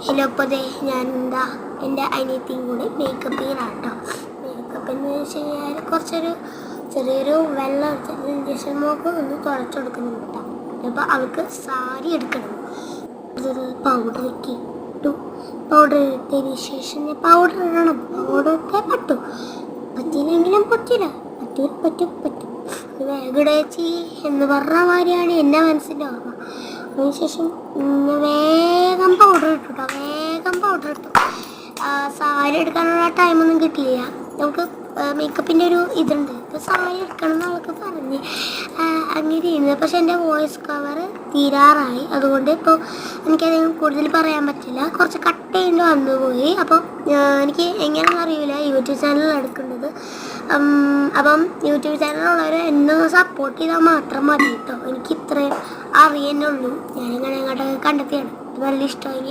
Hello അപ്പോൾ ഞാൻ എൻ്റെ അനിയത്തിയും കൂടി മേക്കപ്പ് ചെയ്യാട്ടോ. മേക്കപ്പ് എന്ന് വെച്ച് കഴിഞ്ഞാൽ ചെറിയൊരു വെള്ളം ഇഞ്ചക്ഷൻ മോക്ക് ഒന്ന് തുളച്ചു കൊടുക്കുന്നുണ്ട് കേട്ടോ. അപ്പോൾ അവൾക്ക് സാരി എടുക്കണം. പൗഡർ ഇട്ടു. പൗഡർ ഇട്ടതിന് ശേഷം പൗഡർ ഇടണം. പൗഡർ ഇട്ടേ പറ്റൂ. പറ്റിയില്ലെങ്കിലും പറ്റില്ല. പറ്റും വേഗടേച്ചി എന്ന് പറഞ്ഞ മാതിരിയാണ് എൻ്റെ മനസ്സിൻ്റെ ഓർമ്മ. അതിനുശേഷം വേഗം പൗഡർ ഇട്ടു. സാരി എടുക്കാനുള്ള ടൈമൊന്നും കിട്ടിയില്ല. നമുക്ക് മേക്കപ്പിൻ്റെ ഒരു ഇതുണ്ട്. ഇപ്പോൾ സാരി എടുക്കണം എന്നവൾക്ക് പറഞ്ഞ് അങ്ങനെ ഇരുന്നത്. പക്ഷെ എൻ്റെ വോയിസ് കവർ തീരാറായി. അതുകൊണ്ട് ഇപ്പോൾ എനിക്കധികം കൂടുതൽ പറയാൻ പറ്റില്ല. കുറച്ച് കട്ട് ചെയ്യേണ്ടി വന്നുപോയി. അപ്പോൾ എനിക്ക് എങ്ങനെയാണെന്ന് അറിയില്ല യൂട്യൂബ് ചാനൽ എടുക്കേണ്ടത്. അപ്പം യൂട്യൂബ് ചാനലുള്ളവർ എന്നെ സപ്പോർട്ട് ചെയ്താൽ മാത്രം മതി കേട്ടോ. എനിക്ക് ഇത്രയും അറിയുന്നുള്ളൂ. ഞാനിങ്ങനെ അങ്ങോട്ട് കണ്ടെത്തിയാണ്. നല്ല ഇഷ്ടമായി.